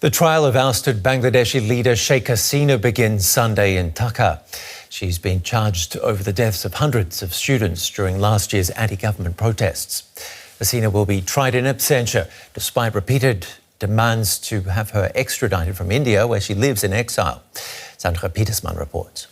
The trial of ousted Bangladeshi leader Sheikh Hasina begins Sunday in Dhaka. She's been charged over the deaths of hundreds of students during last year's anti-government protests. Hasina will be tried in absentia, despite repeated demands to have her extradited from India, where she lives in exile. Sandra Petersman reports.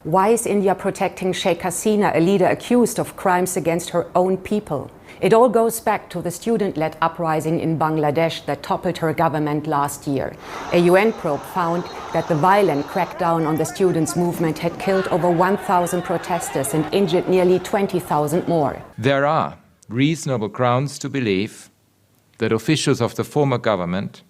Why is India protecting Sheikh Hasina, a leader accused of crimes against her own people? It all goes back to the student-led uprising in Bangladesh that toppled her government last year. A UN probe found that the violent crackdown on the students' movement had killed over 1,000 protesters and injured nearly 20,000 more. There are reasonable grounds to believe that officials of the former government,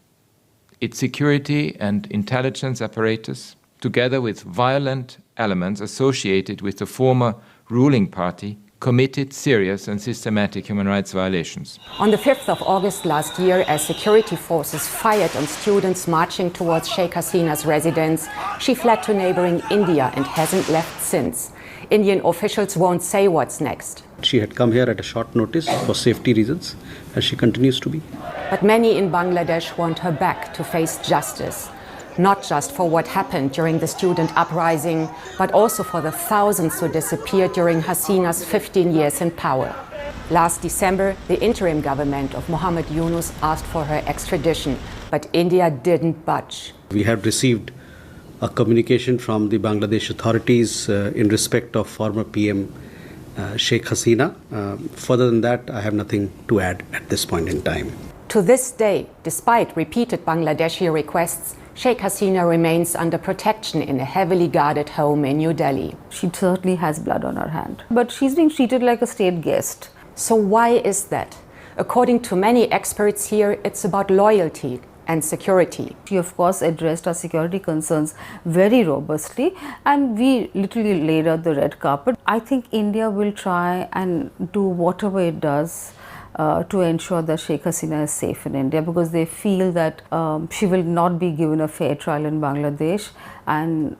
its security and intelligence apparatus, together with violent elements associated with the former ruling party, committed serious and systematic human rights violations. On the 5th of August last year, as security forces fired on students marching towards Sheikh Hasina's residence, she fled to neighboring India and hasn't left since. Indian officials won't say what's next. She had come here at a short notice for safety reasons, and she continues to be. But many in Bangladesh want her back to face justice. Not just for what happened during the student uprising, but also for the thousands who disappeared during Hasina's 15 years in power. Last December, the interim government of Mohammed Yunus asked for her extradition, but India didn't budge. We have received a communication from the Bangladesh authorities in respect of former PM Sheikh Hasina. Further than that, I have nothing to add at this point in time. To this day, despite repeated Bangladeshi requests, Sheikh Hasina remains under protection in a heavily guarded home in New Delhi. She certainly has blood on her hand, but she's being treated like a state guest. So why is that? According to many experts here, it's about loyalty and security. She, of course, addressed our security concerns very robustly, and we literally laid out the red carpet. I think India will try and do whatever it does to ensure that Sheikh Hasina is safe in India, because they feel that she will not be given a fair trial in Bangladesh, and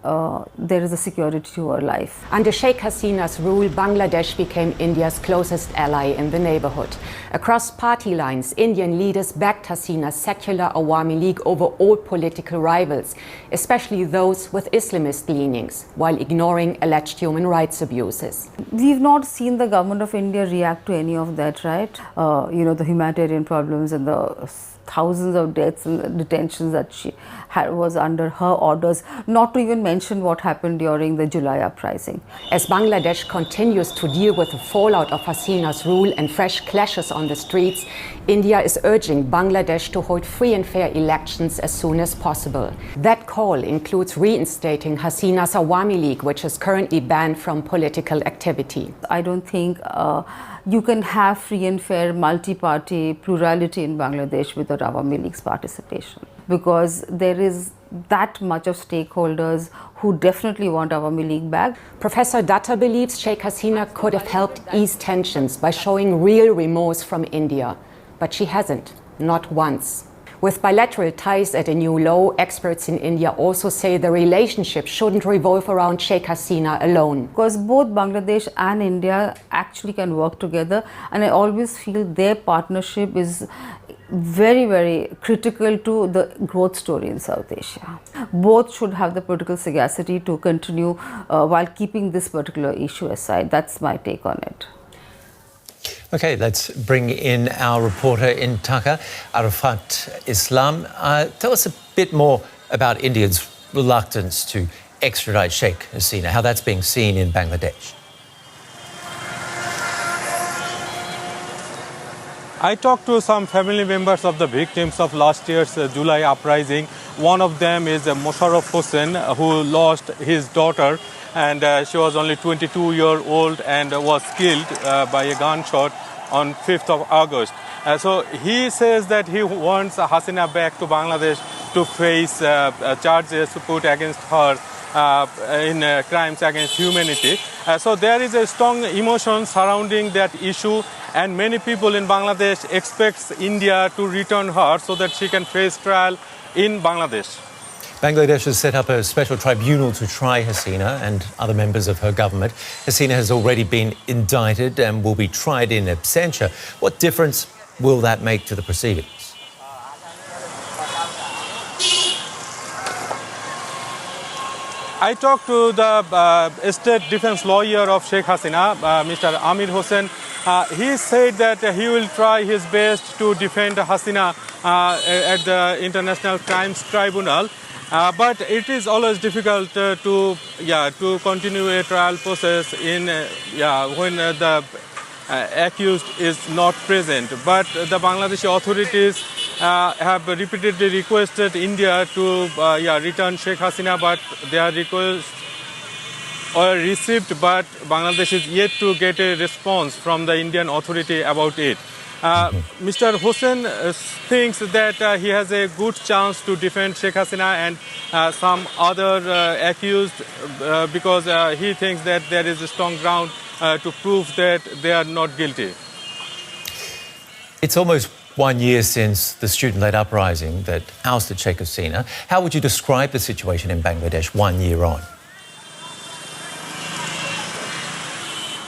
there is a security to her life. Under Sheikh Hasina's rule, Bangladesh became India's closest ally in the neighborhood. Across party lines, Indian leaders backed Hasina's secular Awami League over all political rivals, especially those with Islamist leanings, while ignoring alleged human rights abuses. We've not seen the government of India react to any of that, right? The humanitarian problems and the thousands of deaths and detentions that she was under her orders, not to even mention what happened during the July uprising. As Bangladesh continues to deal with the fallout of Hasina's rule and fresh clashes on the streets, India is urging Bangladesh to hold free and fair elections as soon as possible. That call includes reinstating Hasina's Awami League, which is currently banned from political activity. I don't think you can have free and fair multi-party plurality in Bangladesh without Awami League's participation, because there is that much of stakeholders who definitely want Awami League back. Professor Datta believes Sheikh Hasina could have helped ease tensions by showing real remorse from India, but she hasn't, not once. With bilateral ties at a new low, experts in India also say the relationship shouldn't revolve around Sheikh Hasina alone. Because both Bangladesh and India actually can work together, and I always feel their partnership is very, very critical to the growth story in South Asia. Both should have the political sagacity to continue while keeping this particular issue aside. That's my take on it. OK, let's bring in our reporter in Dhaka, Arafat Islam. Tell us a bit more about India's reluctance to extradite Sheikh Hasina, how that's being seen in Bangladesh. I talked to some family members of the victims of last year's July uprising. One of them is Mosharraf Hossain, who lost his daughter, and she was only 22-year-old and was killed by a gunshot on 5th of August. So he says that he wants Hasina back to Bangladesh to face charges put against her in crimes against humanity. So there is a strong emotion surrounding that issue, and many people in Bangladesh expect India to return her so that she can face trial in Bangladesh. Bangladesh has set up a special tribunal to try Hasina and other members of her government. Hasina has already been indicted and will be tried in absentia. What difference will that make to the proceedings? I talked to the state defense lawyer of Sheikh Hasina, Mr. Amir Hossain. He said that he will try his best to defend Hasina at the International Crimes Tribunal. But it is always difficult to continue a trial process when the accused is not present. But the Bangladeshi authorities have repeatedly requested India to return Sheikh Hasina, but their requests are received, but Bangladesh is yet to get a response from the Indian authority about it. Mr. Hossain thinks that he has a good chance to defend Sheikh Hasina and some other accused because he thinks that there is a strong ground to prove that they are not guilty. It's almost 1 year since the student-led uprising that ousted Sheikh Hasina. How would you describe the situation in Bangladesh 1 year on?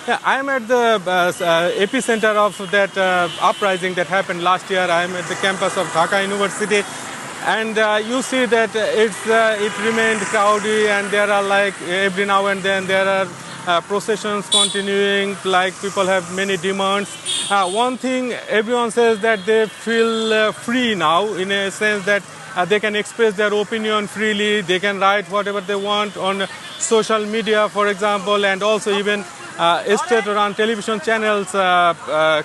Yeah, I'm at the epicenter of that uprising that happened last year. I'm at the campus of Dhaka University, and you see that it remained crowded, and there are like every now and then there are processions continuing, like people have many demands. One thing everyone says that they feel free now, in a sense that they can express their opinion freely, they can write whatever they want on social media, for example, and also even state-run television channels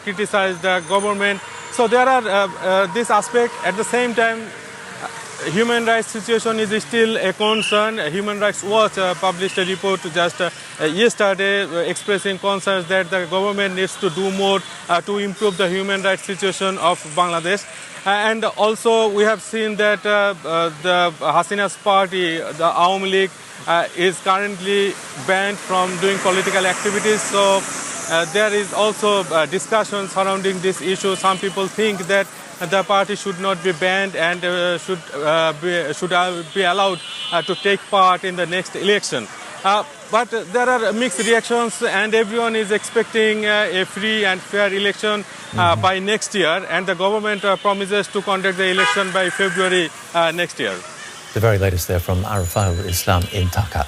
criticize the government. So there are this aspect. At the same time, human rights situation is still a concern. Human Rights Watch published a report just yesterday expressing concerns that the government needs to do more to improve the human rights situation of Bangladesh. And also we have seen that the Hasina's party, the Awami League, is currently banned from doing political activities. So there is also discussion surrounding this issue. Some people think that the party should not be banned and should be allowed to take part in the next election. But there are mixed reactions, and everyone is expecting a free and fair election by next year, and the government promises to conduct the election by February next year. The very latest there from Arafat Islam in Dhaka.